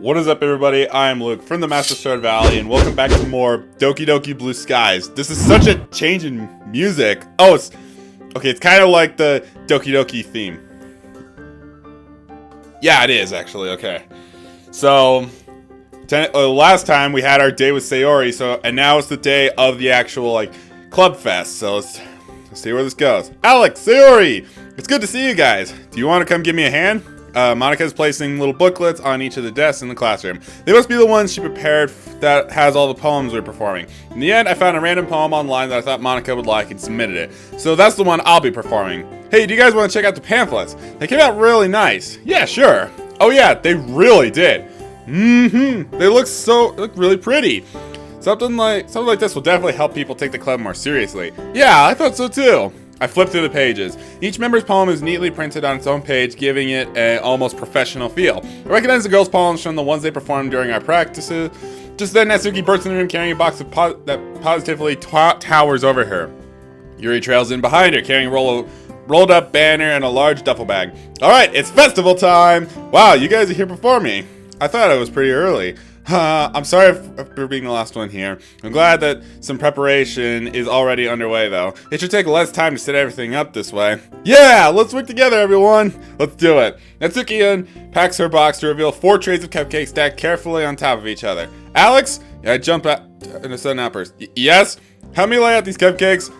What is up, everybody? I'm Luke from the Master Sword Valley, and welcome back to more Doki Blue Skies. This is such a change in music. Oh, it's kind of like the Doki theme. Yeah, it is actually. Okay, so last time we had our day with Sayori, and now it's the day of the actual club fest. So let's see where this goes. Alex, Sayori, it's good to see you guys. Do you want to come give me a hand? Monika's placing little booklets on each of the desks in the classroom. They must be the ones she prepared that has all the poems we're performing. In the end, I found a random poem online that I thought Monika would like and submitted it. So that's the one I'll be performing. Hey, do you guys want to check out the pamphlets? They came out really nice. Yeah, sure. Oh yeah, they really did. They look really pretty. Something like this will definitely help people take the club more seriously. Yeah, I thought so too. I flipped through the pages. Each member's poem is neatly printed on its own page, giving it an almost professional feel. I recognize the girls' poems from the ones they performed during our practices. Just then, Natsuki bursts in the room carrying a box that positively towers over her. Yuri trails in behind her, carrying a rolled up banner and a large duffel bag. Alright, it's festival time! Wow, you guys are here before me. I thought it was pretty early. I'm sorry for being the last one here. I'm glad that some preparation is already underway, though. It should take less time to set everything up this way. Yeah, let's work together, everyone. Let's do it. Natsuki unpacks her box to reveal 4 trays of cupcakes stacked carefully on top of each other. Alex? I jump out in a sudden outburst. Yes? Help me lay out these cupcakes.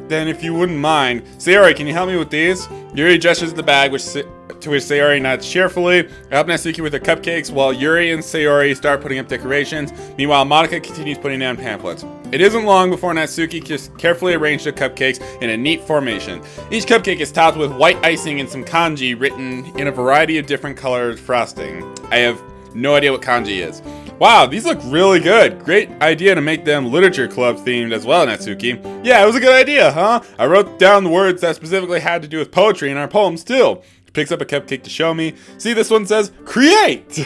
Then if you wouldn't mind. Sayori, can you help me with these? Yuri gestures at the bag, to which Sayori nods cheerfully. I help Natsuki with the cupcakes while Yuri and Sayori start putting up decorations. Meanwhile, Monika continues putting down pamphlets. It isn't long before Natsuki just carefully arranged the cupcakes in a neat formation. Each cupcake is topped with white icing and some kanji written in a variety of different colored frosting. I have no idea what kanji is. Wow, these look really good. Great idea to make them literature club themed as well, Natsuki. Yeah, it was a good idea, huh? I wrote down the words that specifically had to do with poetry in our poems too. Picks up a cupcake to show me. See, this one says create.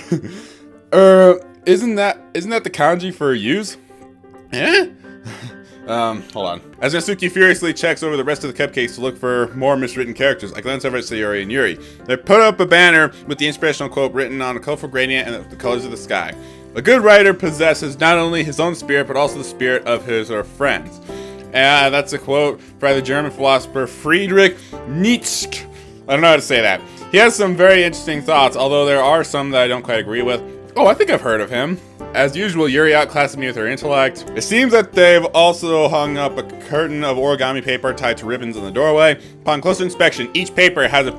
Isn't that the kanji for use? Eh? Hold on. As Natsuki furiously checks over the rest of the cupcakes to look for more miswritten characters, I glance over at Sayori and Yuri. They put up a banner with the inspirational quote written on a colorful gradient and the colors of the sky. A good writer possesses not only his own spirit, but also the spirit of his or friends. And that's a quote by the German philosopher Friedrich Nietzsche. I don't know how to say that. He has some very interesting thoughts, although there are some that I don't quite agree with. Oh, I think I've heard of him. As usual, Yuri outclassed me with her intellect. It seems that they've also hung up a curtain of origami paper tied to ribbons in the doorway. Upon closer inspection, each paper has a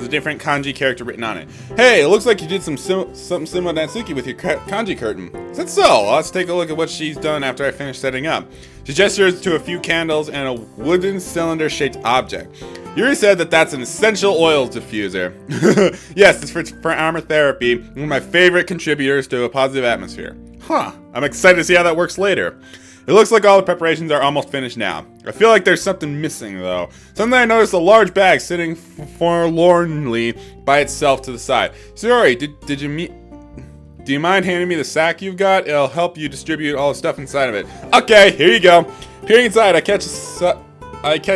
different kanji character written on it. Hey, it looks like you did something similar to Natsuki with your kanji curtain. Is that so? Let's take a look at what she's done after I finish setting up. She gestures to a few candles and a wooden cylinder-shaped object. Yuri said that that's an essential oils diffuser. Yes, it's for aromatherapy, one of my favorite contributors to a positive atmosphere. Huh, I'm excited to see how that works later. It looks like all the preparations are almost finished now. I feel like there's something missing, though. Suddenly I noticed a large bag sitting forlornly by itself to the side. Sayori, do you mind handing me the sack you've got? It'll help you distribute all the stuff inside of it. Okay, here you go. Peering inside, I catch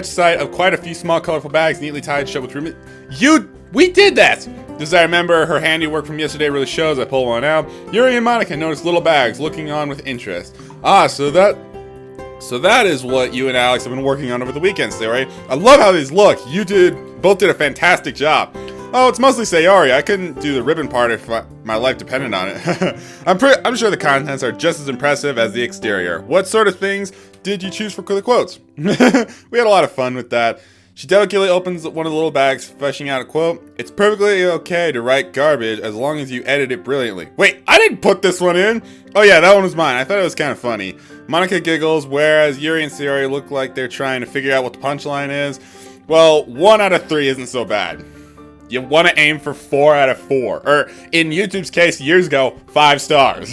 sight of quite a few small, colorful bags neatly tied shut with ribbon. We did that! Just as I remember, her handiwork from yesterday really shows. I pull one out. Yuri and Monika notice little bags, looking on with interest. Ah, so that is what you and Alex have been working on over the weekend, Sayori. I love how these look. You both did a fantastic job. Oh, it's mostly Sayori. I couldn't do the ribbon part if my life depended on it. I'm sure the contents are just as impressive as the exterior. What sort of things did you choose for the quotes? We had a lot of fun with that. She delicately opens one of the little bags, fleshing out a quote. It's perfectly okay to write garbage as long as you edit it brilliantly. Wait, I didn't put this one in! Oh yeah, that one was mine. I thought it was kind of funny. Monika giggles, whereas Yuri and Sayori look like they're trying to figure out what the punchline is. Well, 1 out of 3 isn't so bad. You want to aim for 4 out of 4. Or, in YouTube's case, years ago, 5 stars.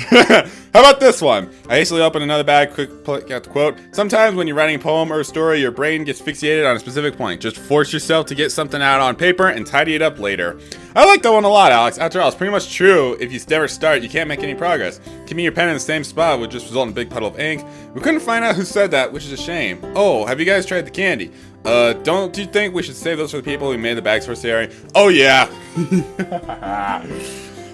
How about this one? I hastily open another bag, quick pluck out the quote. Sometimes when you're writing a poem or a story, your brain gets fixated on a specific point. Just force yourself to get something out on paper and tidy it up later. I like that one a lot, Alex. After all, it's pretty much true. If you never start, you can't make any progress. Keeping your pen in the same spot would just result in a big puddle of ink. We couldn't find out who said that, which is a shame. Oh, have you guys tried the candy? Don't you think we should save those for the people we made the bags for, Sayori? Oh, yeah.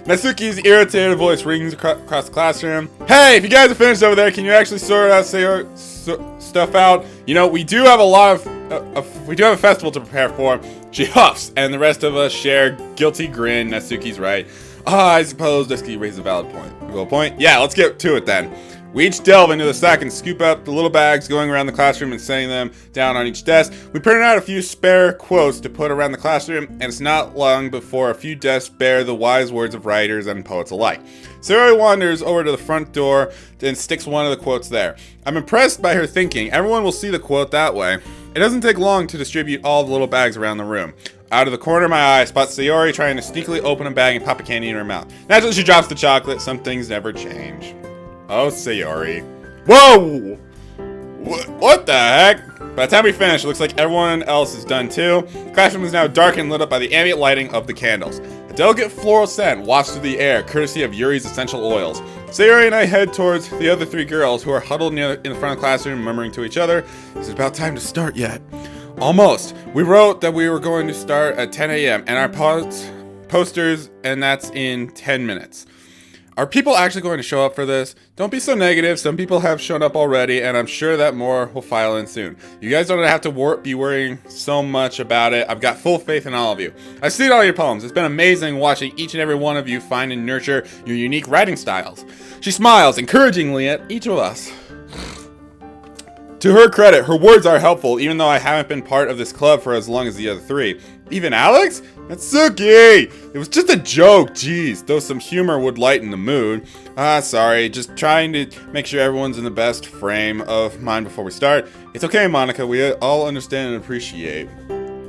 Natsuki's irritated voice rings across the classroom. Hey, if you guys are finished over there, can you actually sort out stuff out? You know, we do have a festival to prepare for. She huffs, and the rest of us share guilty grin. Natsuki's right. I suppose Doki raises a valid point. Yeah, let's get to it then. We each delve into the sack and scoop up the little bags, going around the classroom and setting them down on each desk. We printed out a few spare quotes to put around the classroom, and it's not long before a few desks bear the wise words of writers and poets alike. Sayori wanders over to the front door and sticks one of the quotes there. I'm impressed by her thinking. Everyone will see the quote that way. It doesn't take long to distribute all the little bags around the room. Out of the corner of my eye, I spot Sayori trying to sneakily open a bag and pop a candy in her mouth. Naturally, she drops the chocolate. Some things never change. Oh, Sayori. Whoa! What the heck? By the time we finish, it looks like everyone else is done too. The classroom is now dark and lit up by the ambient lighting of the candles. A delicate floral scent wafts through the air, courtesy of Yuri's essential oils. Sayori and I head towards the other three girls, who are huddled in the front of the classroom, murmuring to each other, "Is it about time to start yet?" Almost. We wrote that we were going to start at 10 a.m. and our posters, and that's in 10 minutes. Are people actually going to show up for this? Don't be so negative. Some people have shown up already, and I'm sure that more will file in soon. You guys don't have to be worrying so much about it. I've got full faith in all of you. I've seen all your poems. It's been amazing watching each and every one of you find and nurture your unique writing styles. She smiles encouragingly at each of us. To her credit, her words are helpful, even though I haven't been part of this club for as long as the other three. Even Alex? Natsuki! It was just a joke, jeez, though some humor would lighten the mood. Sorry, just trying to make sure everyone's in the best frame of mind before we start. It's okay, Monica, we all understand and appreciate.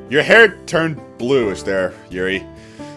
Your hair turned bluish there, Yuri.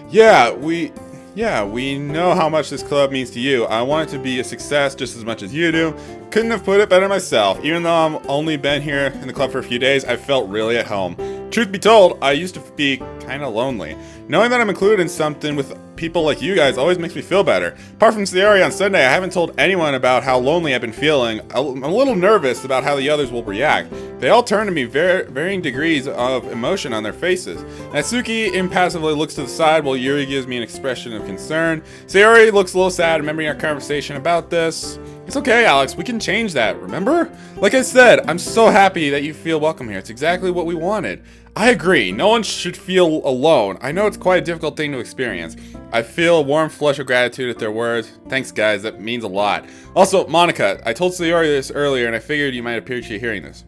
Yeah, we know how much this club means to you. I want it to be a success just as much as you do. Couldn't have put it better myself. Even though I've only been here in the club for a few days, I felt really at home. Truth be told, I used to be kind of lonely. Knowing that I'm included in something with people like you guys always makes me feel better. Apart from Sayori on Sunday, I haven't told anyone about how lonely I've been feeling. I'm a little nervous about how the others will react. They all turn to me varying degrees of emotion on their faces. Natsuki impassively looks to the side while Yuri gives me an expression of concern. Sayori looks a little sad, remembering our conversation about this. It's okay, Alex, we can change that, remember? Like I said, I'm so happy that you feel welcome here. It's exactly what we wanted. I agree, no one should feel alone. I know it's quite a difficult thing to experience. I feel a warm flush of gratitude at their words. Thanks, guys, that means a lot. Also, Monica, I told Sayori this earlier and I figured you might appreciate hearing this.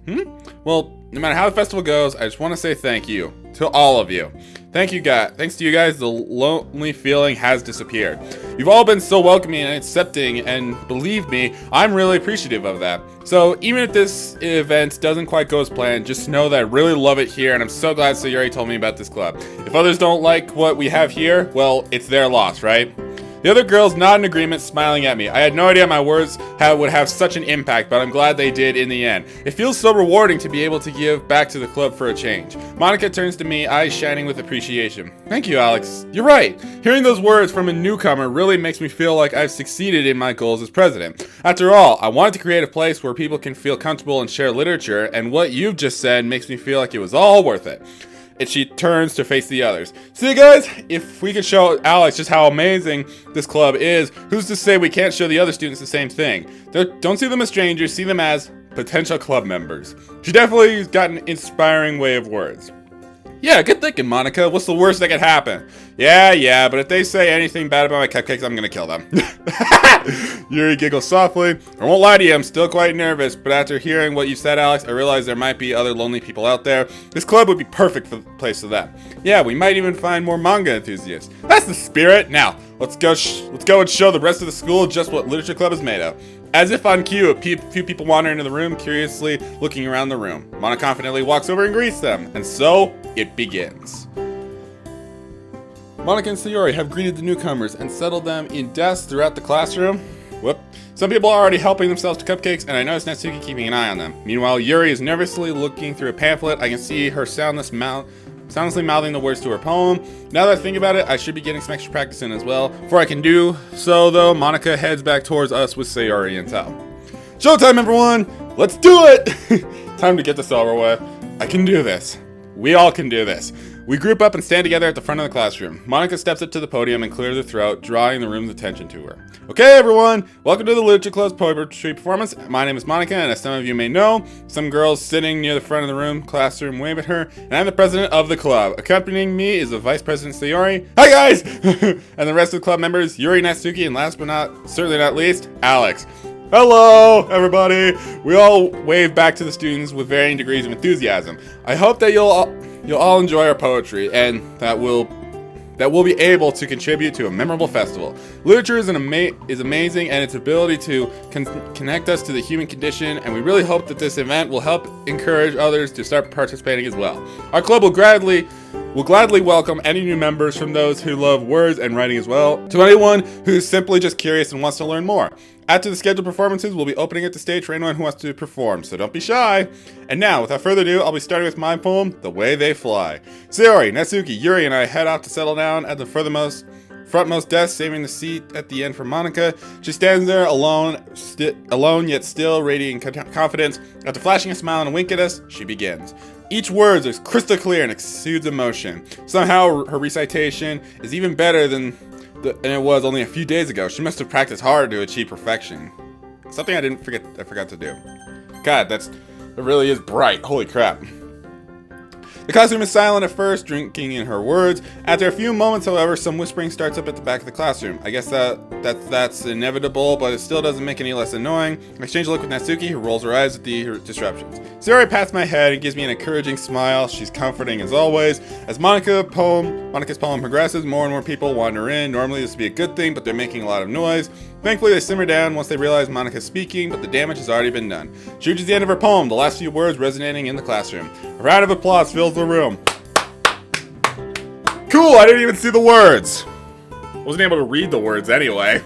Well, no matter how the festival goes, I just want to say thank you to all of you. Thanks to you guys, the lonely feeling has disappeared. You've all been so welcoming and accepting, and believe me, I'm really appreciative of that. So even if this event doesn't quite go as planned, just know that I really love it here, and I'm so glad Sayori told me about this club. If others don't like what we have here, well, it's their loss, right? The other girls nod in agreement, smiling at me. I had no idea my words would have such an impact, but I'm glad they did in the end. It feels so rewarding to be able to give back to the club for a change. Monica turns to me, eyes shining with appreciation. Thank you, Alex. You're right. Hearing those words from a newcomer really makes me feel like I've succeeded in my goals as president. After all, I wanted to create a place where people can feel comfortable and share literature, and what you've just said makes me feel like it was all worth it. And she turns to face the others. See, guys, if we could show Alex just how amazing this club is, who's to say we can't show the other students the same thing? Don't see them as strangers, see them as potential club members. She definitely got an inspiring way of words. Yeah, good thinking, Monica. What's the worst that could happen? Yeah, but if they say anything bad about my cupcakes, I'm gonna kill them. Yuri giggles softly. I won't lie to you, I'm still quite nervous, but after hearing what you said, Alex, I realize there might be other lonely people out there. This club would be perfect for the place for that. Yeah, we might even find more manga enthusiasts. That's the spirit. Now, let's go and show the rest of the school just what Literature Club is made of. As if on cue, a few people wander into the room, curiously looking around the room. Mona confidently walks over and greets them, and so it begins. Monica and Sayori have greeted the newcomers and settled them in desks throughout the classroom. Whoop. Some people are already helping themselves to cupcakes, and I notice Natsuki keeping an eye on them. Meanwhile, Yuri is nervously looking through a pamphlet. I can see her soundlessly mouthing the words to her poem. Now that I think about it, I should be getting some extra practice in as well. Before I can do so, though, Monica heads back towards us with Sayori and Tal. Showtime, everyone! Let's do it! Time to get this over with. I can do this. We all can do this. We group up and stand together at the front of the classroom. Monica steps up to the podium and clears her throat, drawing the room's attention to her. Okay, everyone, welcome to the Literature Club's poetry performance. My name is Monica, and as some of you may know, some girls sitting near the front of the classroom wave at her, and I'm the president of the club. Accompanying me is the vice president, Sayori. Hi, guys! And the rest of the club members, Yuri, Natsuki, and last but certainly not least, Alex. Hello, everybody! We all wave back to the students with varying degrees of enthusiasm. I hope that you'll all enjoy our poetry, and that we'll be able to contribute to a memorable festival. Literature is amazing, and its ability to connect us to the human condition, and we really hope that this event will help encourage others to start participating as well. Our club will gladly welcome any new members, from those who love words and writing as well, to anyone who's simply just curious and wants to learn more. After the scheduled performances, we'll be opening up the stage for anyone who wants to perform, so don't be shy. And now, without further ado, I'll be starting with my poem, The Way They Fly. Sayori, Natsuki, Yuri, and I head off to settle down at the frontmost desk, saving the seat at the end for Monica. She stands there alone yet still radiating confidence. After flashing a smile and a wink at us, she begins. Each word is crystal clear and exudes emotion. Somehow, her recitation is even better than it was only a few days ago. She must have practiced hard to achieve perfection. Something I forgot to do. God, it really is bright. Holy crap. The classroom is silent at first, drinking in her words. After a few moments, however, some whispering starts up at the back of the classroom. I guess that's inevitable, but it still doesn't make any less annoying. I exchange a look with Natsuki, who rolls her eyes at the disruptions. Sayori pats my head and gives me an encouraging smile. She's comforting as always. As Monica's poem progresses, more and more people wander in. Normally this would be a good thing, but they're making a lot of noise. Thankfully, they simmer down once they realize Monica's speaking, but the damage has already been done. She reaches the end of her poem, the last few words resonating in the classroom. A round of applause fills the room. Cool, I didn't even see the words. Wasn't able to read the words anyway.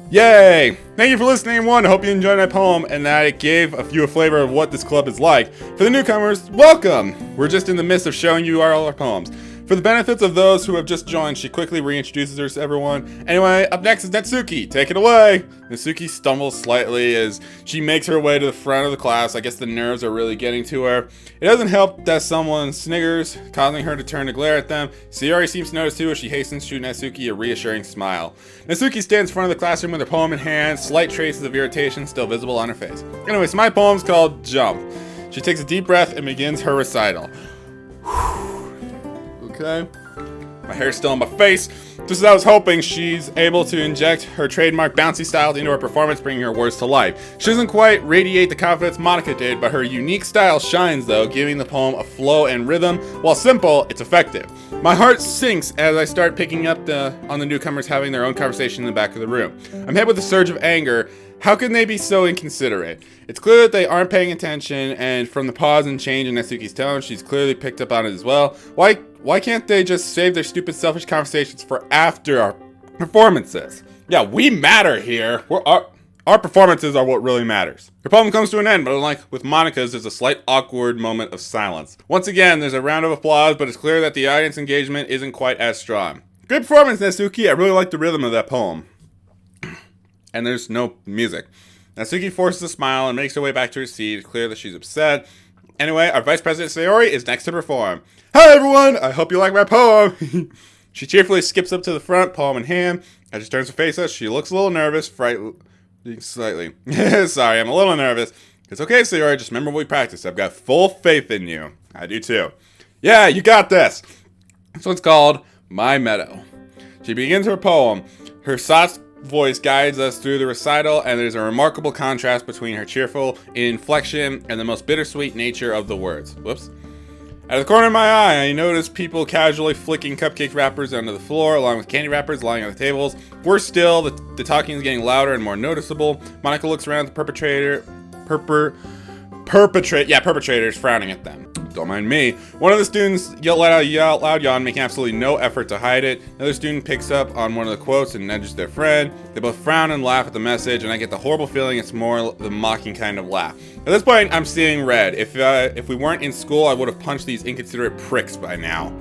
Yay! Thank you for listening, everyone. I hope you enjoyed my poem and that it gave a flavor of what this club is like. For the newcomers, welcome! We're just in the midst of showing you all our poems. For the benefits of those who have just joined, she quickly reintroduces her to everyone. Anyway, up next is Natsuki. Take it away! Natsuki stumbles slightly as she makes her way to the front of the class. I guess the nerves are really getting to her. It doesn't help that someone sniggers, causing her to turn to glare at them. Sayori seems to notice too as she hastens to shoot Natsuki a reassuring smile. Natsuki stands in front of the classroom with her poem in hand, slight traces of irritation still visible on her face. Anyways, my poem's called Jump. She takes a deep breath and begins her recital. Okay. My hair's still on my face. Just as I was hoping, she's able to inject her trademark bouncy style into her performance, bringing her words to life. She doesn't quite radiate the confidence Monica did, but her unique style shines though, giving the poem a flow and rhythm. While simple, it's effective. My heart sinks as I start picking up on the newcomers having their own conversation in the back of the room. I'm hit with a surge of anger. How can they be so inconsiderate? It's clear that they aren't paying attention, and from the pause and change in Natsuki's tone, she's clearly picked up on it as well. Why can't they just save their stupid, selfish conversations for after our performances? Yeah, we matter here. Our performances are what really matters. Her poem comes to an end, but unlike with Monica's, there's a slight awkward moment of silence. Once again, there's a round of applause, but it's clear that the audience engagement isn't quite as strong. Great performance, Natsuki. I really like the rhythm of that poem. And there's no music. Natsuki forces a smile and makes her way back to her seat. It's clear that she's upset. Anyway, our Vice President Sayori is next to perform. Hi everyone! I hope you like my poem! She skips up to the front, poem in hand. As she turns to face us, she looks a little nervous, slightly. Sorry, I'm a little nervous. It's okay, Sayori, just remember what we practiced. I've got full faith in you. I do too. Yeah, you got this! This one's called My Meadow. She begins her poem. Her soft voice guides us through the recital, and there's a remarkable contrast between her cheerful inflection and the most bittersweet nature of the words. Whoops. Out of the corner of my eye, I notice people casually flicking cupcake wrappers onto the floor, along with candy wrappers lying on the tables. Worse still, the talking is getting louder and more noticeable. Monica looks around at the perpetrators frowning at them. Don't mind me. One of the students yelled out a loud yawn, making absolutely no effort to hide it. Another student picks up on one of the quotes and nudges their friend. They both frown and laugh at the message, and I get the horrible feeling it's more the mocking kind of laugh. At this point, I'm seeing red. If we weren't in school, I would have punched these inconsiderate pricks by now.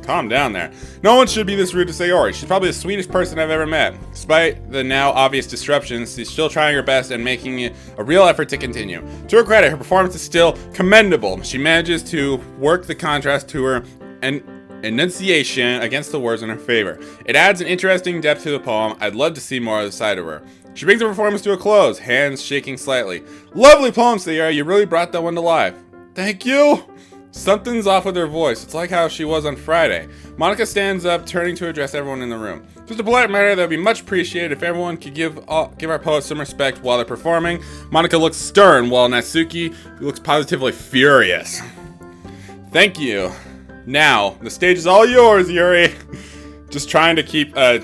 Calm down there. No one should be this rude to Sayori. She's probably the sweetest person I've ever met. Despite the now obvious disruptions, she's still trying her best and making it a real effort to continue. To her credit, her performance is still commendable. She manages to work the contrast to her and enunciation against the words in her favor. It adds an interesting depth to the poem. I'd love to see more of the side of her. She brings the performance to a close, hands shaking slightly. Lovely poem, Sayori. You really brought that one to life. Thank you. Something's off with her voice. It's like how she was on Friday. Monica stands up, turning to address everyone in the room. Just a polite matter that would be much appreciated if everyone could give our poets some respect while they're performing. Monica looks stern, while Natsuki looks positively furious. Ythank you. Now, the stage is all yours, Yuri. Just trying to keep a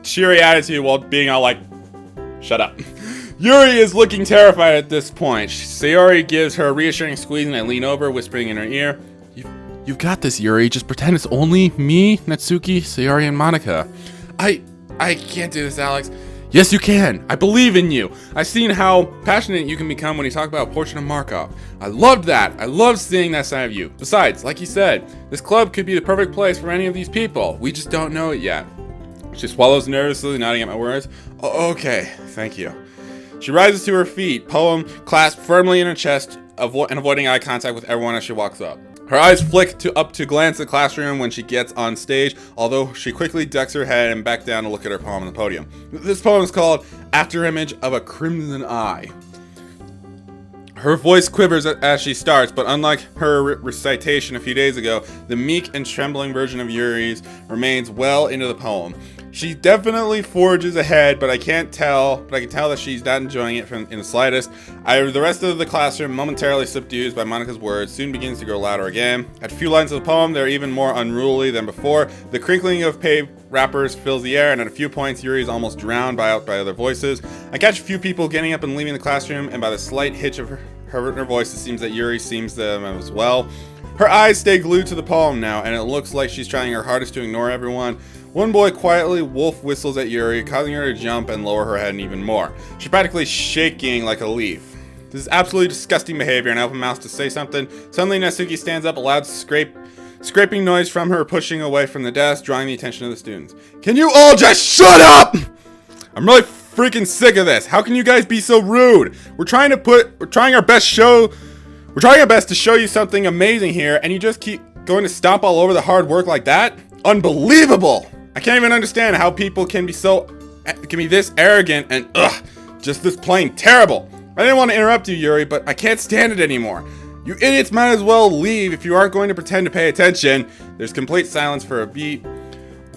cheery attitude while being all like, shut up. Yuri is looking terrified at this point. Sayori gives her a reassuring squeeze and I lean over, whispering in her ear, You've got this, Yuri. Just pretend it's only me, Natsuki, Sayori, and Monica. I can't do this, Alex. Yes, you can. I believe in you. I've seen how passionate you can become when you talk about a portrait of Markov. I loved that. I love seeing that side of you. Besides, like you said, this club could be the perfect place for any of these people. We just don't know it yet. She swallows nervously, nodding at my words. Okay, thank you. She rises to her feet, poem clasped firmly in her chest, and avoiding eye contact with everyone as she walks up. Her eyes flick up to glance at the classroom when she gets on stage, although she quickly ducks her head and back down to look at her poem on the podium. This poem is called Afterimage of a Crimson Eye. Her voice quivers as she starts, but unlike her recitation a few days ago, the meek and trembling version of Yuri's remains well into the poem. She definitely forges ahead, but I can tell that she's not enjoying it in the slightest. The rest of the classroom, momentarily subdued by Monica's words, soon begins to grow louder again. At a few lines of the poem, they're even more unruly than before. The crinkling of paper wrappers fills the air, and at a few points, Yuri is almost drowned by other voices. I catch a few people getting up and leaving the classroom, and by the slight hitch of her voice, it seems that Yuri seems them as well. Her eyes stay glued to the poem now, and it looks like she's trying her hardest to ignore everyone. One boy quietly wolf whistles at Yuri, causing her to jump and lower her head even more. She's practically shaking like a leaf. This is absolutely disgusting behavior, and I open my mouth to say something. Suddenly, Natsuki stands up, a loud scraping noise from her, pushing away from the desk, drawing the attention of the students. Can you all just shut up? I'm really freaking sick of this. How can you guys be so rude? We're trying our best to show you something amazing here, and you just keep going to stomp all over the hard work like that? Unbelievable! I can't even understand how people can be this arrogant and just this plain terrible. I didn't want to interrupt you, Yuri, but I can't stand it anymore. You idiots might as well leave if you aren't going to pretend to pay attention. There's complete silence for a beat.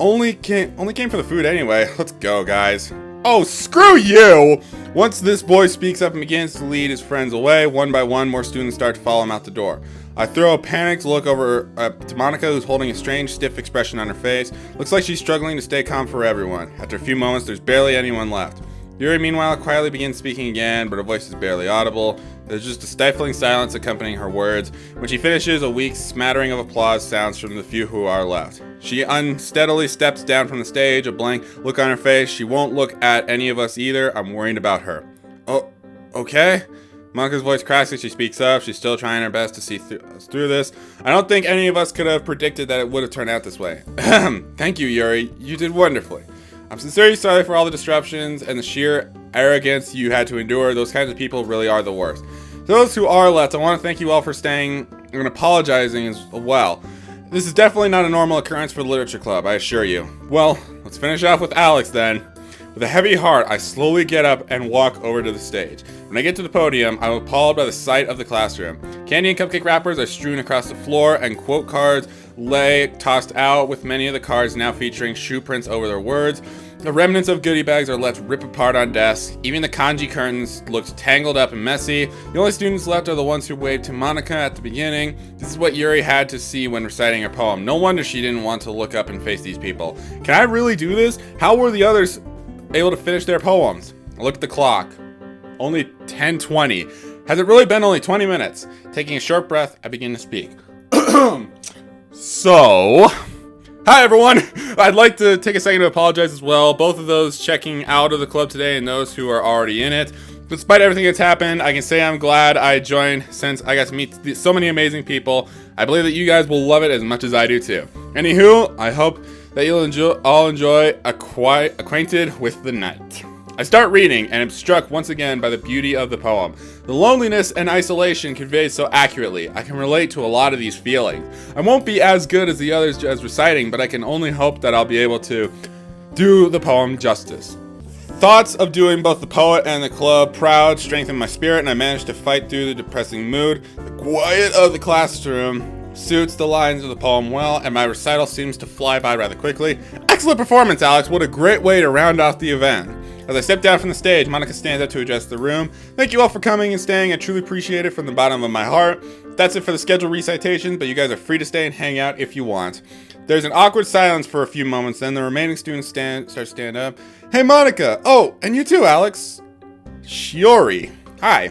Only came for the food anyway. Let's go, guys. Oh, screw you! Once this boy speaks up and begins to lead his friends away, one by one, more students start to follow him out the door. I throw a panicked look over to Monica, who's holding a strange, stiff expression on her face. Looks like she's struggling to stay calm for everyone. After a few moments, there's barely anyone left. Yuri, meanwhile, quietly begins speaking again, but her voice is barely audible. There's just a stifling silence accompanying her words. When she finishes, a weak smattering of applause sounds from the few who are left. She unsteadily steps down from the stage, a blank look on her face. She won't look at any of us either. I'm worried about her. Oh, okay? Monica's voice cracks as she speaks up. She's still trying her best to see through this. I don't think any of us could have predicted that it would have turned out this way. Thank you, Yuri. You did wonderfully. I'm sincerely sorry for all the disruptions and the sheer arrogance you had to endure. Those kinds of people really are the worst. Those who are left, I want to thank you all for staying and apologizing as well. This is definitely not a normal occurrence for the Literature Club, I assure you. Well, let's finish off with Alex then. With a heavy heart, I slowly get up and walk over to the stage. When I get to the podium, I'm appalled by the sight of the classroom. Candy and cupcake wrappers are strewn across the floor, and quote cards lay tossed out, with many of the cards now featuring shoe prints over their words. The remnants of goodie bags are left rip apart on desks. Even the kanji curtains looked tangled up and messy. The only students left are the ones who waved to Monica at the beginning. This is what Yuri had to see when reciting her poem. No wonder she didn't want to look up and face these people. Can I really do this? How were the others able to finish their poems? I look at the clock. Only 10:20. Has it really been only 20 minutes? Taking a short breath, I begin to speak. So, hi everyone! I'd like to take a second to apologize as well. Both of those checking out of the club today and those who are already in it. Despite everything that's happened, I can say I'm glad I joined since I got to meet so many amazing people. I believe that you guys will love it as much as I do too. Anywho, I hope that you'll all enjoy Acquainted with the Night. I start reading and am struck once again by the beauty of the poem. The loneliness and isolation conveyed so accurately. I can relate to a lot of these feelings. I won't be as good as the others as reciting, but I can only hope that I'll be able to do the poem justice. Thoughts of doing both the poet and the club proud strengthened my spirit, and I managed to fight through the depressing mood. The quiet of the classroom suits the lines of the poem well, and my recital seems to fly by rather quickly. Excellent performance, Alex. What a great way to round off the event. As I step down from the stage, Monica stands up to address the room. Thank you all for coming and staying. I truly appreciate it from the bottom of my heart. That's it for the scheduled recitations, but you guys are free to stay and hang out if you want. There's an awkward silence for a few moments, then the remaining students start to stand up. Hey, Monica! Oh, and you too, Alex. Shiori. Hi.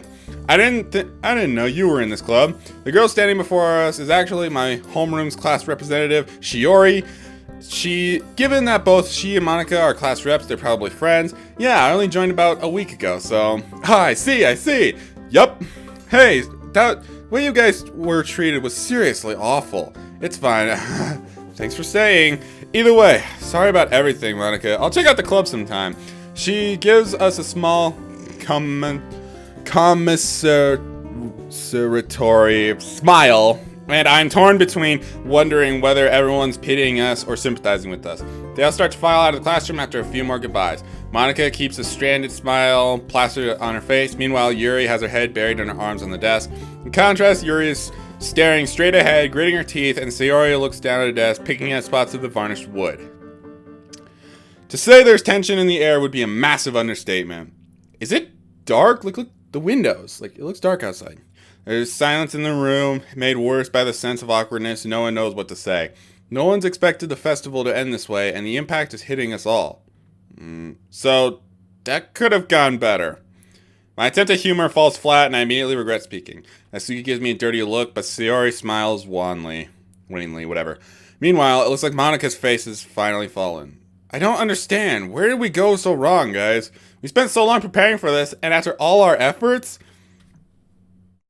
I didn't know you were in this club. The girl standing before us is actually my homeroom's class representative, Shiori. Given that both she and Monica are class reps, they're probably friends. Yeah, I only joined about a week ago, so... I see. Yup. Hey, that way you guys were treated was seriously awful. It's fine. Thanks for staying. Either way, sorry about everything, Monica. I'll check out the club sometime. She gives us a small commiseratory smile, and I'm torn between wondering whether everyone's pitying us or sympathizing with us. They all start to file out of the classroom after a few more goodbyes. Monica keeps a stranded smile plastered on her face. Meanwhile, Yuri has her head buried in her arms on the desk. In contrast, Yuri is staring straight ahead, gritting her teeth, and Sayori looks down at her desk, picking at spots of the varnished wood. To say there's tension in the air would be a massive understatement. Is it dark? Look, the windows. It looks dark outside. There's silence in the room, made worse by the sense of awkwardness. No one knows what to say. No one's expected the festival to end this way, and the impact is hitting us all. So, that could have gone better. My attempt at humor falls flat, and I immediately regret speaking. Natsuki gives me a dirty look, but Sayori smiles winningly, whatever. Meanwhile, it looks like Monica's face has finally fallen. I don't understand. Where did we go so wrong, guys? We spent so long preparing for this, and after all our efforts...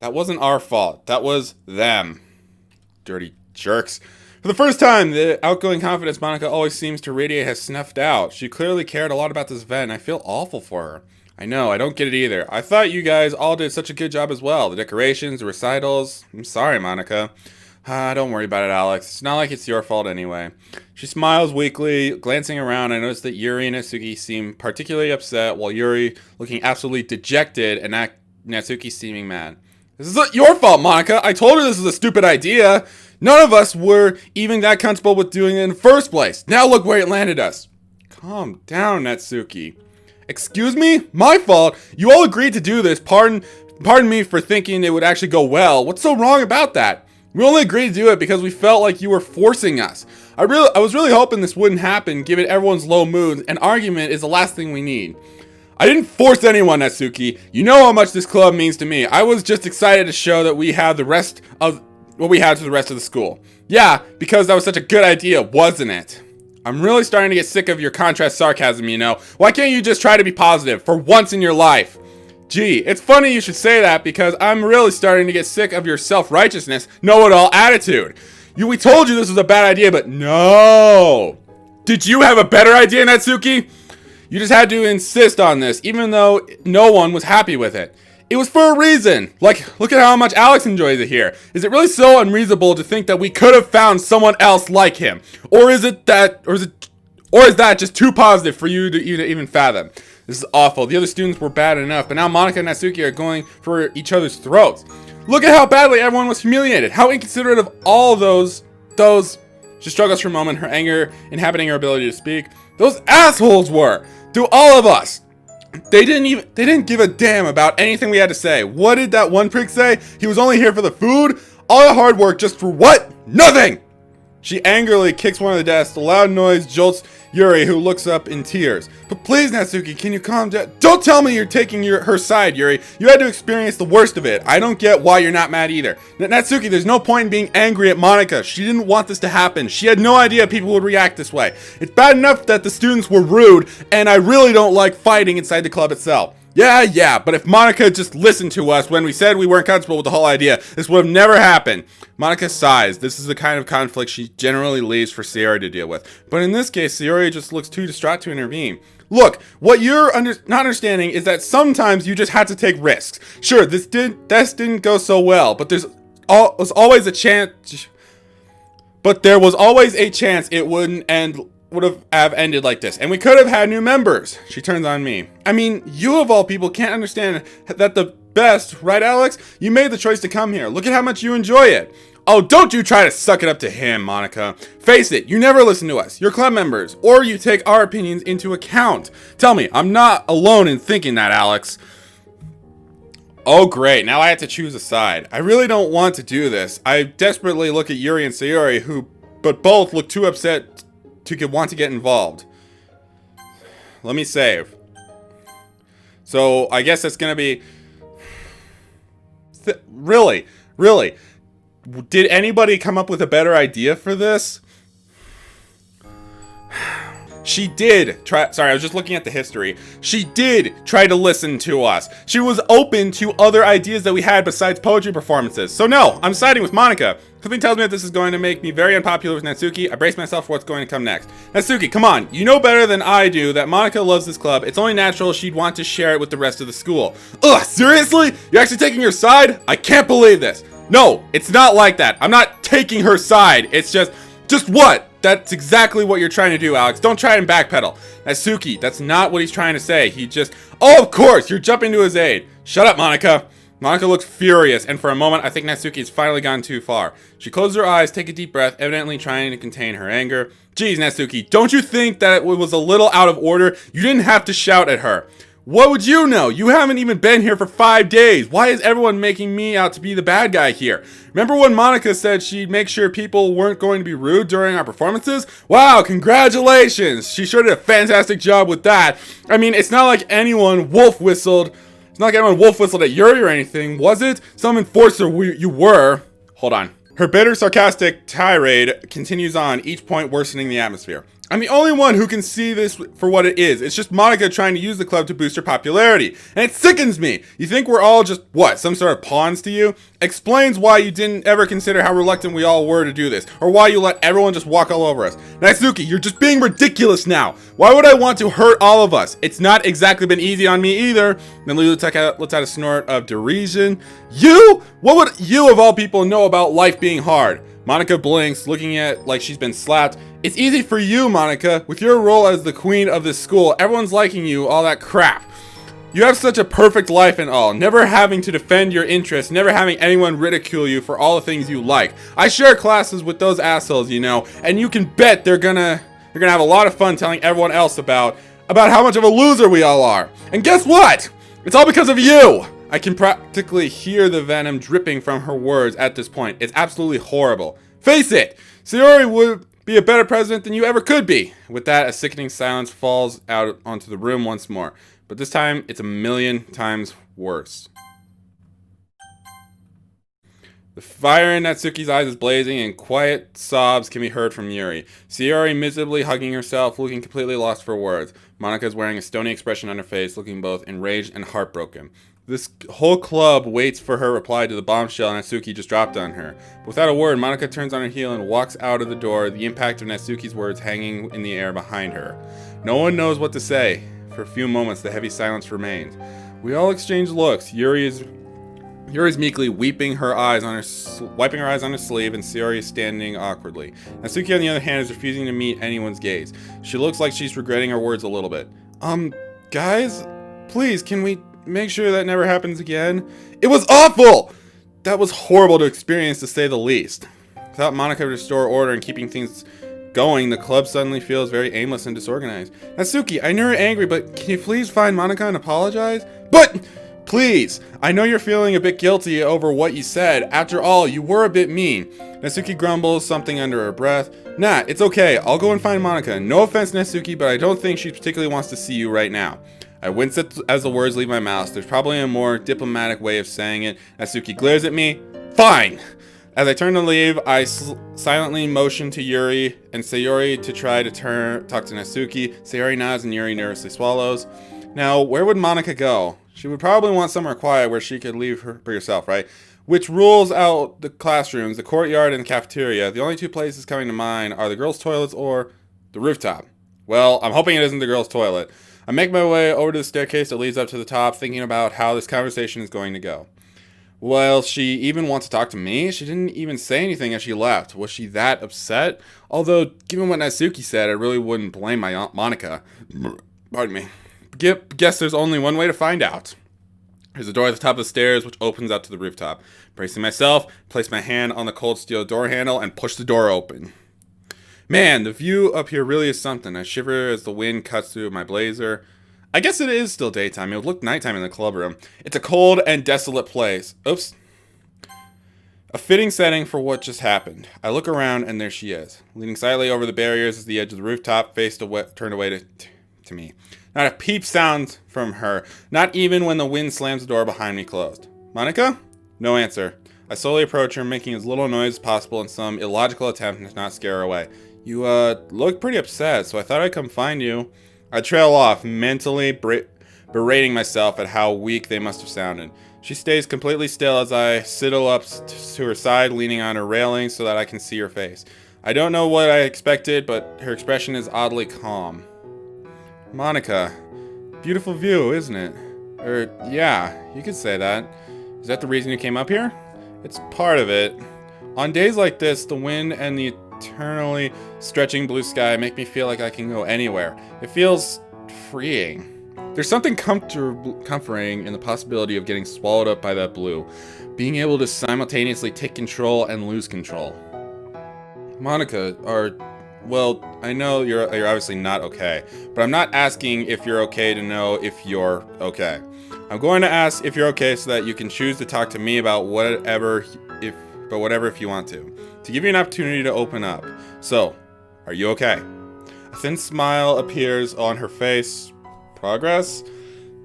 That wasn't our fault. That was them. Dirty jerks. For the first time, the outgoing confidence Monica always seems to radiate has snuffed out. She clearly cared a lot about this event, and I feel awful for her. I know, I don't get it either. I thought you guys all did such a good job as well. The decorations, the recitals. I'm sorry, Monica. Don't worry about it, Alex. It's not like it's your fault anyway. She smiles weakly. Glancing around, I notice that Yuri and Natsuki seem particularly upset, while Yuri looking absolutely dejected and Natsuki seeming mad. This is your fault, Monica. I told her this was a stupid idea. None of us were even that comfortable with doing it in the first place. Now look where it landed us. Calm down, Natsuki. Excuse me? My fault? You all agreed to do this. Pardon me for thinking it would actually go well. What's so wrong about that? We only agreed to do it because we felt like you were forcing us. I was really hoping this wouldn't happen, given everyone's low mood. An argument is the last thing we need. I didn't force anyone, Natsuki. You know how much this club means to me. I was just excited to show that we have the rest of what we had to the rest of the school. Yeah, because that was such a good idea, wasn't it? I'm really starting to get sick of your contrast sarcasm, you know. Why can't you just try to be positive for once in your life? Gee, it's funny you should say that because I'm really starting to get sick of your self-righteousness, know-it-all attitude. We told you this was a bad idea, but no. Did you have a better idea, Natsuki? You just had to insist on this, even though no one was happy with it. It was for a reason. Look at how much Alex enjoys it here. Is it really so unreasonable to think that we could have found someone else like him? Or is that just too positive for you to even fathom? This is awful. The other students were bad enough, but now Monica and Natsuki are going for each other's throats. Look at how badly everyone was humiliated. How inconsiderate of all those. She struggles for a moment, her anger inhabiting her ability to speak. Those assholes were to all of us. They didn't give a damn about anything we had to say. What did that one prick say? He was only here for the food? All the hard work just for what? Nothing! She angrily kicks one of the desks. The loud noise jolts Yuri, who looks up in tears. But please, Natsuki, can you calm down? Don't tell me you're taking her side, Yuri. You had to experience the worst of it. I don't get why you're not mad either. Natsuki, there's no point in being angry at Monica. She didn't want this to happen. She had no idea people would react this way. It's bad enough that the students were rude, and I really don't like fighting inside the club itself. Yeah, but if Monica just listened to us when we said we weren't comfortable with the whole idea, this would have never happened. Monica sighs. This is the kind of conflict she generally leaves for Sayori to deal with. But in this case, Sayori just looks too distraught to intervene. Look, what you're not understanding is that sometimes you just had to take risks. Sure, this didn't go so well, but there was always a chance. But there was always a chance it would have ended like this, and we could have had new members. She turns on me. I mean, you of all people can't understand that the best, right, Alex? You made the choice to come here. Look at how much you enjoy it. Oh, don't you try to suck it up to him, Monica. Face it, you never listen to us, your club members, or you take our opinions into account. Tell me, I'm not alone in thinking that, Alex. Oh, great. Now I have to choose a side. I really don't want to do this. I desperately look at Yuri and Sayori, but both look too upset to want to get involved. Let me save. So I guess that's going to be... Really? Did anybody come up with a better idea for this? She did try. Sorry, I was just looking at the history. She did try to listen to us. She was open to other ideas that we had besides poetry performances. So no, I'm siding with Monica. Something tells me that this is going to make me very unpopular with Natsuki. I brace myself for what's going to come next. Natsuki, come on. You know better than I do that Monica loves this club. It's only natural she'd want to share it with the rest of the school. Ugh, seriously? You're actually taking her side? I can't believe this. No, it's not like that. I'm not taking her side. It's just what? That's exactly what you're trying to do, Alex. Don't try and backpedal. Natsuki, that's not what he's trying to say. Oh, of course, you're jumping to his aid. Shut up, Monica. Monica looks furious, and for a moment, I think Natsuki's finally gone too far. She closes her eyes, take a deep breath, evidently trying to contain her anger. Geez, Natsuki, don't you think that it was a little out of order? You didn't have to shout at her. What would you know? You haven't even been here for 5 days. Why is everyone making me out to be the bad guy here? Remember when Monica said she'd make sure people weren't going to be rude during our performances? Wow, congratulations. She sure did a fantastic job with that. I mean, it's not like anyone wolf whistled. It's not like anyone wolf whistled at Yuri or anything, was it? Some enforcer you were. Hold on. Her bitter, sarcastic tirade continues on, each point worsening the atmosphere. I'm the only one who can see this for what it is. It's just Monica trying to use the club to boost her popularity. And it sickens me. You think we're all just, some sort of pawns to you? Explains why you didn't ever consider how reluctant we all were to do this. Or why you let everyone just walk all over us. Natsuki, you're just being ridiculous now. Why would I want to hurt all of us? It's not exactly been easy on me either. Then Lulu lets out a snort of derision. You? What would you of all people know about life being hard? Monica blinks, looking at like she's been slapped. It's easy for you, Monica. With your role as the queen of this school, everyone's liking you, all that crap. You have such a perfect life and all, never having to defend your interests, never having anyone ridicule you for all the things you like. I share classes with those assholes, you know, and you can bet they're gonna have a lot of fun telling everyone else about how much of a loser we all are. And guess what? It's all because of you! I can practically hear the venom dripping from her words at this point. It's absolutely horrible. Face it! Sayori would be a better president than you ever could be. With that, a sickening silence falls out onto the room once more. But this time, it's 1,000,000 times worse. The fire in Natsuki's eyes is blazing, and quiet sobs can be heard from Yuri. Sayori miserably hugging herself, looking completely lost for words. Monica is wearing a stony expression on her face, looking both enraged and heartbroken. This whole club waits for her reply to the bombshell Natsuki just dropped on her. But without a word, Monica turns on her heel and walks out of the door, the impact of Natsuki's words hanging in the air behind her. No one knows what to say. For a few moments, the heavy silence remains. We all exchange looks. Yuri's meekly wiping her eyes on her sleeve, and Sayori is standing awkwardly. Natsuki, on the other hand, is refusing to meet anyone's gaze. She looks like she's regretting her words a little bit. Guys, please, can we make sure that never happens again? It was awful! That was horrible to experience, to say the least. Without Monica to restore order and keeping things going, the club suddenly feels very aimless and disorganized. Natsuki, I know you're angry, but can you please find Monica and apologize? But please, I know you're feeling a bit guilty over what you said. After all, you were a bit mean. Natsuki grumbles something under her breath. Nah, it's okay. I'll go and find Monica. No offense, Natsuki, but I don't think she particularly wants to see you right now. I wince as the words leave my mouth. There's probably a more diplomatic way of saying it. Natsuki glares at me. Fine! As I turn to leave, I silently motion to Yuri and Sayori to try to talk to Natsuki. Sayori nods and Yuri nervously swallows. Now, where would Monica go? She would probably want somewhere quiet where she could leave her for herself, right? Which rules out the classrooms, the courtyard, and the cafeteria. The only two places coming to mind are the girls' toilets or the rooftop. Well, I'm hoping it isn't the girls' toilet. I make my way over to the staircase that leads up to the top, thinking about how this conversation is going to go. Well, she even wants to talk to me? She didn't even say anything as she left. Was she that upset? Although, given what Natsuki said, I really wouldn't blame my Aunt Monica. Pardon me. Guess there's only one way to find out. There's a door at the top of the stairs, which opens out to the rooftop. Bracing myself, place my hand on the cold steel door handle and push the door open. Man, the view up here really is something. I shiver as the wind cuts through my blazer. I guess it is still daytime. It would look nighttime in the club room. It's a cold and desolate place. Oops. A fitting setting for what just happened. I look around and there she is. Leaning slightly over the barriers as the edge of the rooftop, turned away to me. Not a peep sound from her. Not even when the wind slams the door behind me closed. Monica? No answer. I slowly approach her, making as little noise as possible in some illogical attempt to not scare her away. You, look pretty upset, so I thought I'd come find you. I trail off, mentally berating myself at how weak they must have sounded. She stays completely still as I sidle up to her side, leaning on her railing so that I can see her face. I don't know what I expected, but her expression is oddly calm. Monica, beautiful view, isn't it? Yeah, you could say that. Is that the reason you came up here? It's part of it. On days like this, the wind and the eternally stretching blue sky make me feel like I can go anywhere. It feels freeing. There's something comforting in the possibility of getting swallowed up by that blue, being able to simultaneously take control and lose control. Monica, well, I know you're obviously not okay, but I'm not asking if you're okay to know if you're okay. I'm going to ask if you're okay so that you can choose to talk to me about whatever if you want to give you an opportunity to open up. So, are you okay? A thin smile appears on her face. Progress?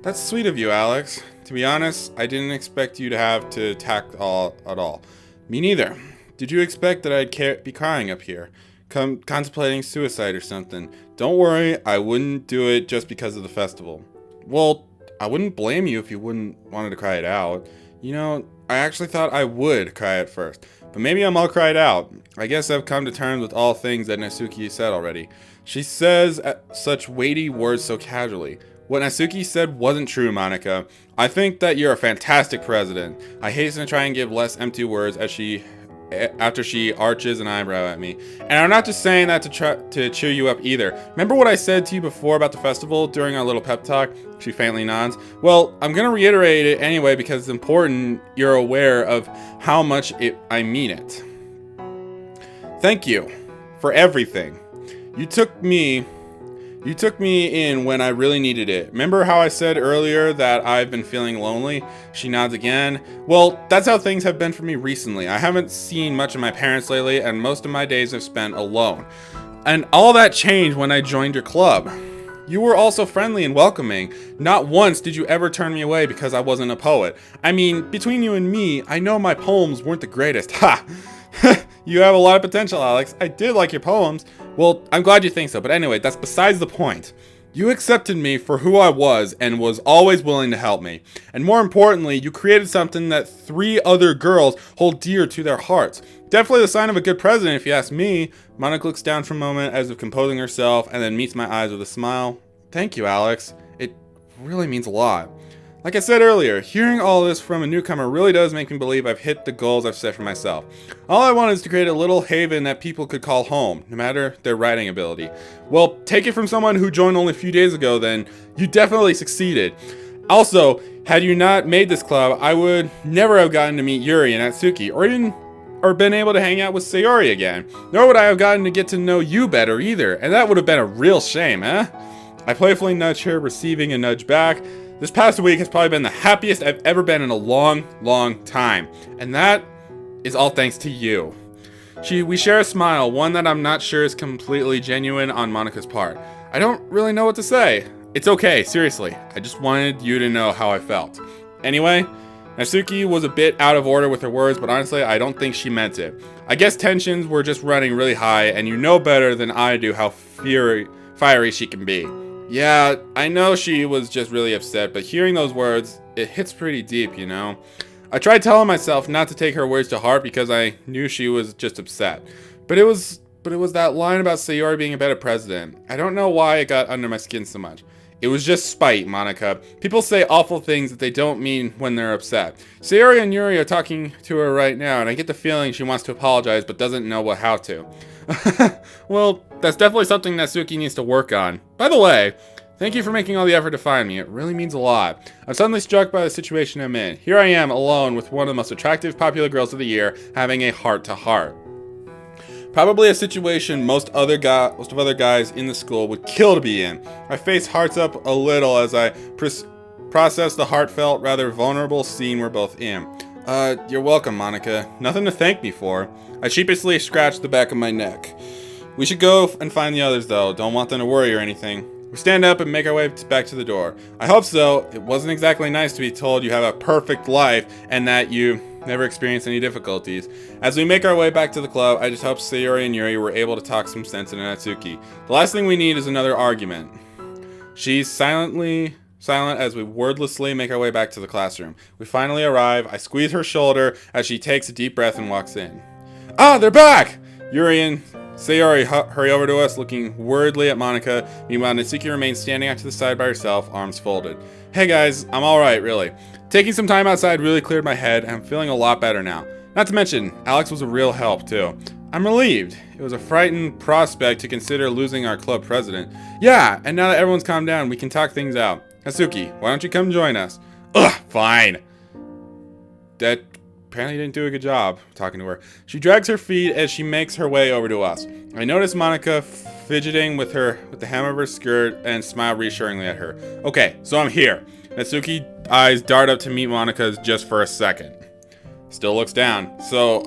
That's sweet of you, Alex. To be honest, I didn't expect you to have to attack at all. Me neither. Did you expect that I'd be crying up here? Contemplating suicide or something? Don't worry, I wouldn't do it just because of the festival. Well, I wouldn't blame you if you wanted to cry it out. You know, I actually thought I would cry at first, but maybe I'm all cried out. I guess I've come to terms with all things that Natsuki said already. She says such weighty words so casually. What Natsuki said wasn't true, Monica. I think that you're a fantastic president. I hasten to try and give less empty words after she arches an eyebrow at me. And I'm not just saying that to cheer you up either. Remember what I said to you before about the festival during our little pep talk? She faintly nods. Well, I'm gonna reiterate it anyway because it's important you're aware of how much I mean it. Thank you for everything. You took me in when I really needed it. Remember how I said earlier that I've been feeling lonely? She nods again. Well, that's how things have been for me recently. I haven't seen much of my parents lately, and most of my days I've spent alone. And all that changed when I joined your club. You were also friendly and welcoming. Not once did you ever turn me away because I wasn't a poet. I mean, between you and me, I know my poems weren't the greatest. Ha! You have a lot of potential, Alex. I did like your poems. Well, I'm glad you think so, but anyway, that's besides the point. You accepted me for who I was and was always willing to help me. And more importantly, you created something that 3 other girls hold dear to their hearts. Definitely the sign of a good president, if you ask me. Monica looks down for a moment as if composing herself and then meets my eyes with a smile. Thank you, Alex. It really means a lot. Like I said earlier, hearing all this from a newcomer really does make me believe I've hit the goals I've set for myself. All I want is to create a little haven that people could call home, no matter their writing ability. Well, take it from someone who joined only a few days ago then, you definitely succeeded. Also, had you not made this club, I would never have gotten to meet Yuri and Natsuki, or been able to hang out with Sayori again. Nor would I have gotten to get to know you better either, and that would have been a real shame, eh? I playfully nudge her, receiving a nudge back. This past week has probably been the happiest I've ever been in a long, long time. And that is all thanks to you. We share a smile, one that I'm not sure is completely genuine on Monica's part. I don't really know what to say. It's okay, seriously. I just wanted you to know how I felt. Anyway, Natsuki was a bit out of order with her words, but honestly, I don't think she meant it. I guess tensions were just running really high, and you know better than I do how fiery she can be. Yeah, I know she was just really upset, but hearing those words, it hits pretty deep, you know? I tried telling myself not to take her words to heart because I knew she was just upset. But it was that line about Sayori being a better president. I don't know why it got under my skin so much. It was just spite, Monica. People say awful things that they don't mean when they're upset. Sayori and Yuri are talking to her right now, and I get the feeling she wants to apologize but doesn't know how to. Well, that's definitely something Natsuki needs to work on. By the way, thank you for making all the effort to find me. It really means a lot. I'm suddenly struck by the situation I'm in. Here I am, alone with one of the most attractive, popular girls of the year, having a heart-to-heart. Probably a situation most of other guys in the school would kill to be in. My face hearts up a little as I process the heartfelt, rather vulnerable scene we're both in. You're welcome, Monica. Nothing to thank me for. I sheepishly scratch the back of my neck. We should go and find the others, though. Don't want them to worry or anything. We stand up and make our way back to the door. I hope so. It wasn't exactly nice to be told you have a perfect life and that you never experienced any difficulties. As we make our way back to the club, I just hope Sayori and Yuri were able to talk some sense into Natsuki. The last thing we need is another argument. She's silent as we wordlessly make our way back to the classroom. We finally arrive. I squeeze her shoulder as she takes a deep breath and walks in. Ah, they're back! Yuri and Sayori hurry over to us, looking worriedly at Monica. Meanwhile, Natsuki remains standing out to the side by herself, arms folded. Hey guys, I'm alright, really. Taking some time outside really cleared my head, and I'm feeling a lot better now. Not to mention, Alex was a real help, too. I'm relieved. It was a frightening prospect to consider losing our club president. Yeah, and now that everyone's calmed down, we can talk things out. Natsuki, why don't you come join us? Ugh, fine. That apparently didn't do a good job talking to her. She drags her feet as she makes her way over to us. I notice Monica fidgeting with the hem of her skirt and smile reassuringly at her. Okay, so I'm here. Natsuki eyes dart up to meet Monica's just for a second. Still looks down. So,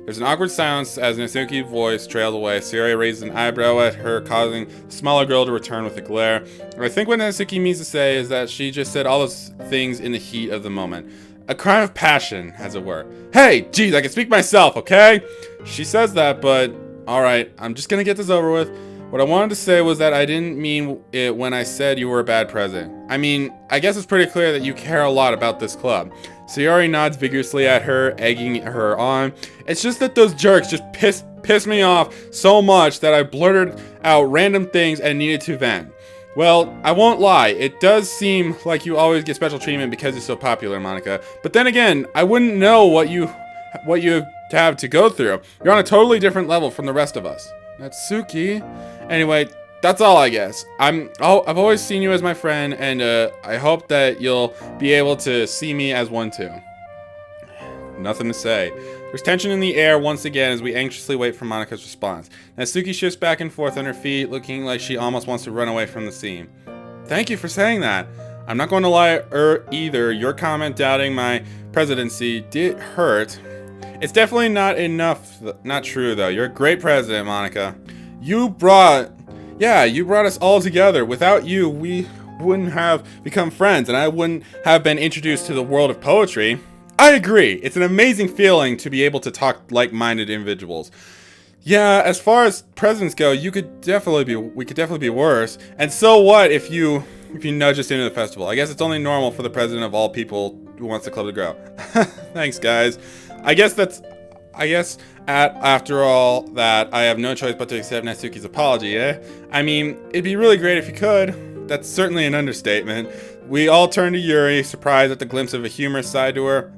there's an awkward silence as Natsuki's voice trails away. Sayori raises an eyebrow at her, causing the smaller girl to return with a glare. I think what Natsuki means to say is that she just said all those things in the heat of the moment. A crime of passion, as it were. Hey, geez, I can speak myself, okay? She says that, but alright, I'm just gonna get this over with. What I wanted to say was that I didn't mean it when I said you were a bad president. I mean, I guess it's pretty clear that you care a lot about this club. Sayori nods vigorously at her, egging her on. It's just that those jerks just pissed me off so much that I blurted out random things and needed to vent. Well, I won't lie, it does seem like you always get special treatment because you're so popular, Monica. But then again, I wouldn't know what you have to go through. You're on a totally different level from the rest of us. Natsuki. Anyway, that's all, I guess. I've always seen you as my friend, and I hope that you'll be able to see me as one too. Nothing to say. There's tension in the air once again as we anxiously wait for Monica's response. Natsuki shifts back and forth on her feet, looking like she almost wants to run away from the scene. Thank you for saying that. I'm not going to lie either. Your comment doubting my presidency did hurt. It's definitely not true though. You're a great president, Monica. You brought us all together. Without you, we wouldn't have become friends, and I wouldn't have been introduced to the world of poetry. I agree. It's an amazing feeling to be able to talk like-minded individuals. Yeah, as far as presidents go, we could definitely be worse. And so what if you nudge us into the festival? I guess it's only normal for the president of all people who wants the club to grow. Thanks, guys. After all that, I have no choice but to accept Natsuki's apology, eh? I mean, it'd be really great if you could. That's certainly an understatement. We all turn to Yuri, surprised at the glimpse of a humorous side to her.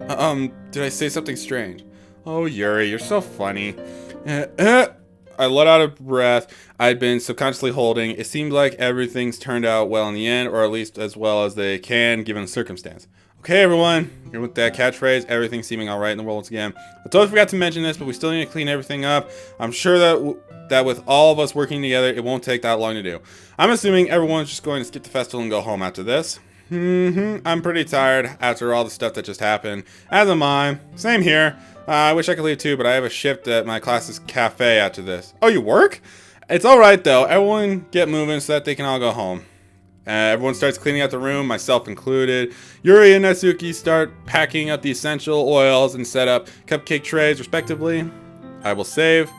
Did I say something strange? Oh, Yuri, you're so funny. I let out a breath I'd been subconsciously holding. It seemed like everything's turned out well in the end, or at least as well as they can, given the circumstance. Okay, everyone, here with that catchphrase, everything seeming alright in the world once again. I totally forgot to mention this, but we still need to clean everything up. I'm sure that with all of us working together, it won't take that long to do. I'm assuming everyone's just going to skip the festival and go home after this. I'm pretty tired after all the stuff that just happened. As am I. Same here. I wish I could leave too, but I have a shift at my class's cafe after this. Oh, you work? It's alright though. Everyone get moving so that they can all go home. Everyone starts cleaning out the room, myself included. Yuri and Natsuki start packing up the essential oils and set up cupcake trays respectively. I will save.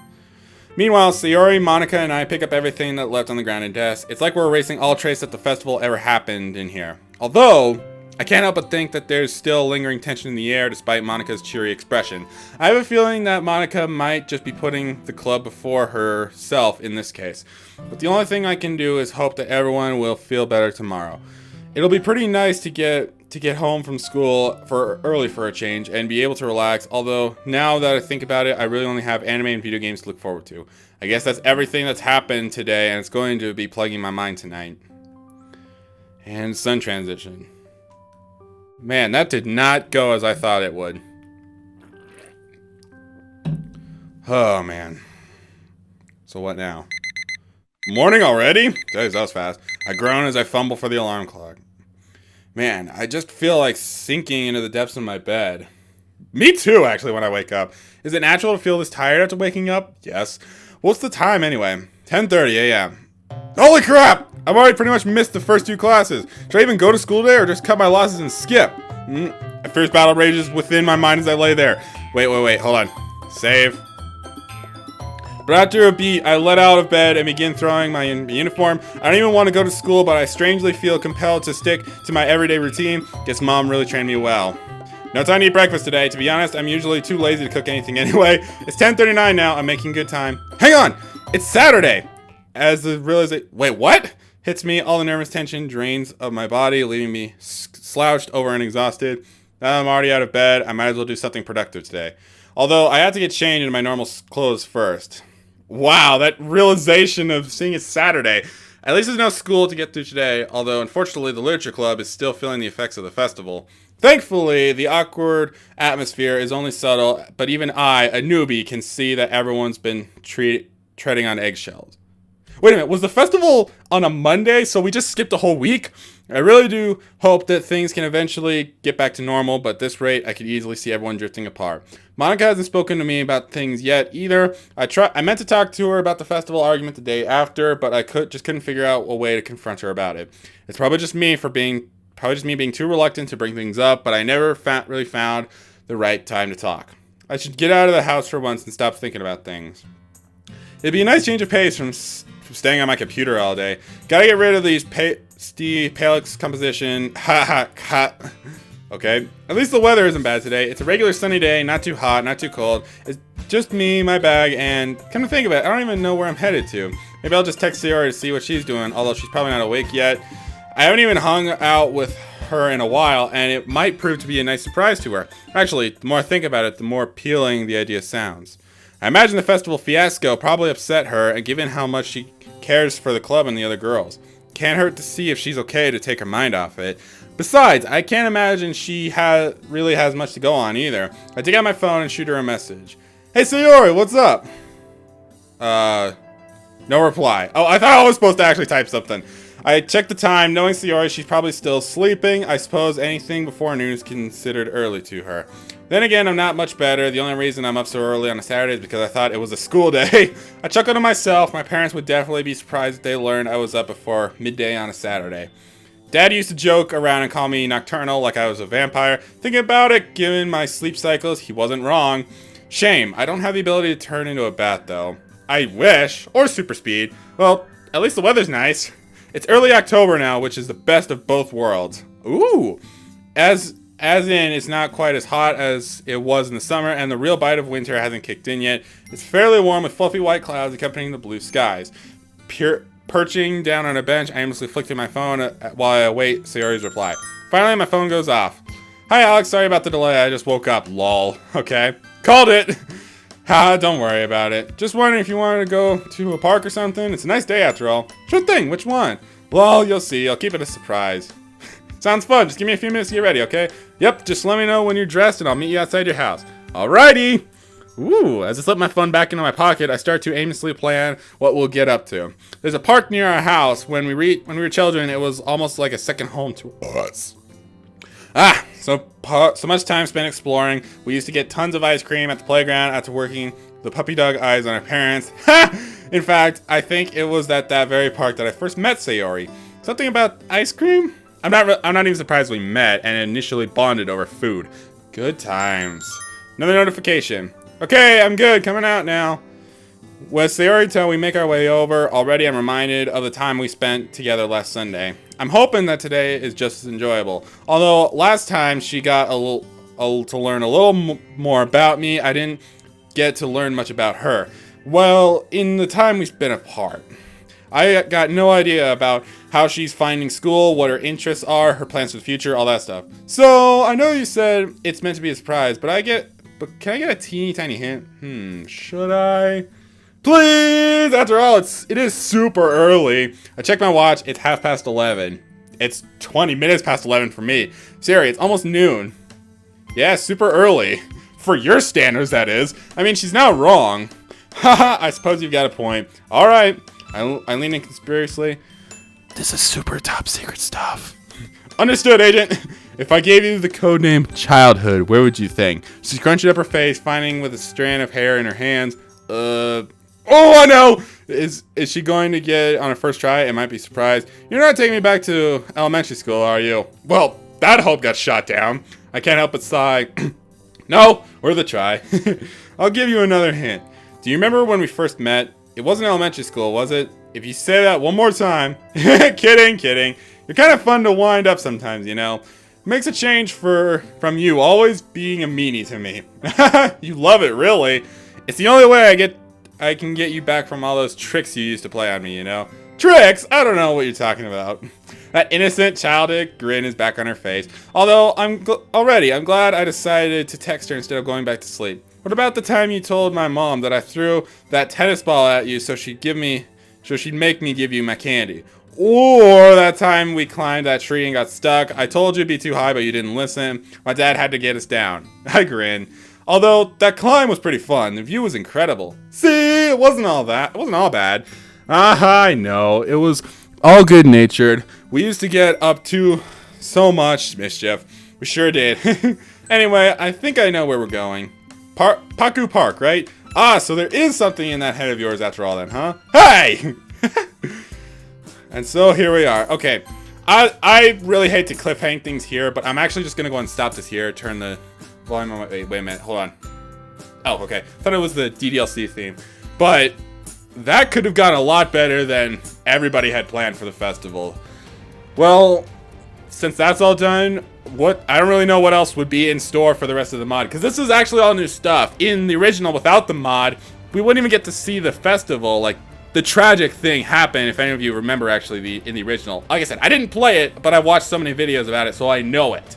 Meanwhile, Sayori, Monica, and I pick up everything that left on the ground and desk. It's like we're erasing all trace that the festival ever happened in here. Although, I can't help but think that there's still lingering tension in the air despite Monica's cheery expression. I have a feeling that Monica might just be putting the club before herself in this case. But the only thing I can do is hope that everyone will feel better tomorrow. It'll be pretty nice to get home from school early for a change and be able to relax, although now that I think about it, I really only have anime and video games to look forward to. I guess that's everything that's happened today, and it's going to be plaguing my mind tonight. And sun transition. Man, that did not go as I thought it would. Oh, man. So what now? Morning already? Jeez, that was fast. I groan as I fumble for the alarm clock. Man, I just feel like sinking into the depths of my bed. Me too, actually, when I wake up. Is it natural to feel this tired after waking up? Yes. What's the time anyway? 10:30 a.m. Holy crap! I've already pretty much missed the first 2 classes. Should I even go to school today or just cut my losses and skip? A fierce battle rages within my mind as I lay there. Wait, hold on. Save. But after a beat, I let out of bed and begin throwing my uniform. I don't even want to go to school, but I strangely feel compelled to stick to my everyday routine. Guess mom really trained me well. No time to eat breakfast today. To be honest, I'm usually too lazy to cook anything anyway. It's 10:39 now. I'm making good time. Hang on! It's Saturday! As the realization... Wait, what? Hits me, all the nervous tension drains of my body, leaving me slouched over and exhausted. Now that I'm already out of bed, I might as well do something productive today. Although, I have to get changed into my normal clothes first. Wow, that realization of seeing it's Saturday. At least there's no school to get through today, although unfortunately the Literature Club is still feeling the effects of the festival. Thankfully, the awkward atmosphere is only subtle, but even I, a newbie, can see that everyone's been treading on eggshells. Wait a minute, was the festival on a Monday, so we just skipped a whole week? I really do hope that things can eventually get back to normal, but at this rate, I could easily see everyone drifting apart. Monica hasn't spoken to me about things yet either. I meant to talk to her about the festival argument the day after, but I couldn't figure out a way to confront her about it. It's probably just me being too reluctant to bring things up, but I never really found the right time to talk. I should get out of the house for once and stop thinking about things. It'd be a nice change of pace from staying on my computer all day. Gotta get rid of these Palix composition. Okay. At least the weather isn't bad today. It's a regular sunny day, not too hot, not too cold. It's just me, my bag, and come to think of it, I don't even know where I'm headed to. Maybe I'll just text Sayori to see what she's doing, although she's probably not awake yet. I haven't even hung out with her in a while, and it might prove to be a nice surprise to her. Actually, the more I think about it, the more appealing the idea sounds. I imagine the festival fiasco probably upset her, and given how much she cares for the club and the other girls. Can't hurt to see if she's okay to take her mind off it. Besides, I can't imagine she really has much to go on either. I take out my phone and shoot her a message. Hey Sayori, what's up? No reply. Oh, I thought I was supposed to actually type something. I checked the time, knowing Sayori, she's probably still sleeping. I suppose anything before noon is considered early to her. Then again, I'm not much better. The only reason I'm up so early on a Saturday is because I thought it was a school day. I chuckled to myself. My parents would definitely be surprised if they learned I was up before midday on a Saturday. Dad used to joke around and call me nocturnal like I was a vampire. Thinking about it, given my sleep cycles, he wasn't wrong. Shame, I don't have the ability to turn into a bat though. I wish, or super speed. Well, at least the weather's nice. It's early October now, which is the best of both worlds. Ooh! As in, it's not quite as hot as it was in the summer, and the real bite of winter hasn't kicked in yet. It's fairly warm with fluffy white clouds accompanying the blue skies. Perching down on a bench, I aimlessly flick through my phone while I await Sayori's reply. Finally, my phone goes off. Hi Alex, sorry about the delay, I just woke up, lol. Okay, called it! Haha, don't worry about it. Just wondering if you wanted to go to a park or something. It's a nice day after all. Sure thing, which one? Well, you'll see, I'll keep it a surprise. Sounds fun, just give me a few minutes to get ready, okay? Yep, just let me know when you're dressed and I'll meet you outside your house. Alrighty! Ooh, as I slip my phone back into my pocket, I start to aimlessly plan what we'll get up to. There's a park near our house. When we were children, it was almost like a second home to us. So much time spent exploring. We used to get tons of ice cream at the playground after working the puppy dog eyes on our parents. In fact, I think it was at that very park that I first met Sayori. Something about ice cream? I'm not even surprised we met and initially bonded over food. Good times. Another notification. Okay, I'm good. Coming out now. With Sayori we make our way over. Already I'm reminded of the time we spent together last Sunday. I'm hoping that today is just as enjoyable. Although last time she got to learn a little more about me, I didn't get to learn much about her. Well, in the time we've been apart, I got no idea about how she's finding school, what her interests are, her plans for the future, all that stuff. So, I know you said it's meant to be a surprise, but can I get a teeny tiny hint? Should I? Please! After all, it is super early. I checked my watch, it's 11:30. It's 20 minutes past 11 for me. Seriously, it's almost noon. Yeah, super early. For your standards, that is. I mean, she's not wrong. Haha, I suppose you've got a point. Alright. I lean in conspiracially. This is super top secret stuff. Understood, Agent. If I gave you the code name Childhood, where would you think? She's crunching up her face, finding with a strand of hair in her hands. Oh, I know! Is she going to get it on her first try? It might be surprised. You're not taking me back to elementary school, are you? Well, that hope got shot down. I can't help but sigh. No, worth a try. I'll give you another hint. Do you remember when we first met? It wasn't elementary school, was it? If you say that one more time. Kidding. You're kind of fun to wind up sometimes, you know. It makes a change from you always being a meanie to me. You love it, really. It's the only way I can get you back from all those tricks you used to play on me, you know? Tricks? I don't know what you're talking about. That innocent, childish grin is back on her face. Although, I'm glad I decided to text her instead of going back to sleep. What about the time you told my mom that I threw that tennis ball at you so she'd make me give you my candy? Or that time we climbed that tree and got stuck. I told you it'd be too high, but you didn't listen. My dad had to get us down. I grin. Although, that climb was pretty fun. The view was incredible. See, it wasn't all bad. I know. It was all good-natured. We used to get up to so much mischief. We sure did. Anyway, I think I know where we're going. Paku Park, right? Ah, so there is something in that head of yours after all then, huh? Hey! And so here we are. Okay, I really hate to cliffhang things here, but I'm actually just gonna go and stop this here. Turn the volume on. Wait a minute. Hold on. Oh, okay. Thought it was the DDLC theme, but that could have gone a lot better than everybody had planned for the festival. Well, since that's all done, I don't really know what else would be in store for the rest of the mod, because this is actually all new stuff. In the original, without the mod, we wouldn't even get to see the festival. Like, the tragic thing happened, if any of you remember, actually, in the original. Like I said, I didn't play it, but I watched so many videos about it, so I know it.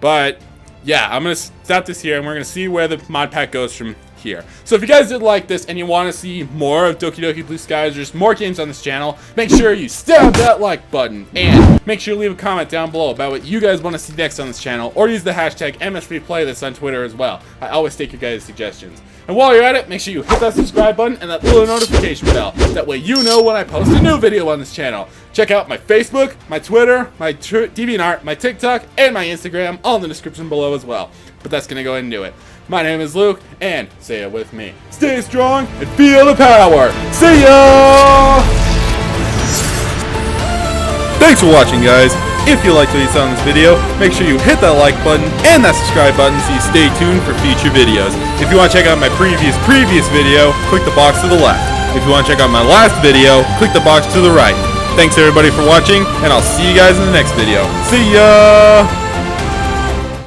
But yeah, I'm going to stop this here, and we're going to see where the mod pack goes from here. So if you guys did like this and you want to see more of Doki Doki Blue Skies, there's more games on this channel, make sure you stab that like button, and make sure you leave a comment down below about what you guys want to see next on this channel, or use the hashtag MSVPlayThis on Twitter as well. I always take your guys' suggestions. And while you're at it, make sure you hit that subscribe button and that little notification bell. That way you know when I post a new video on this channel. Check out my Facebook, my Twitter, my DeviantArt, my TikTok, and my Instagram, all in the description below as well. But that's going to go ahead and do it. My name is Luke, and say it with me. Stay strong and feel the power. See ya! Thanks for watching, guys. If you liked what you saw in this video, make sure you hit that like button and that subscribe button so you stay tuned for future videos. If you want to check out my previous video, click the box to the left. If you want to check out my last video, click the box to the right. Thanks everybody for watching, and I'll see you guys in the next video. See ya!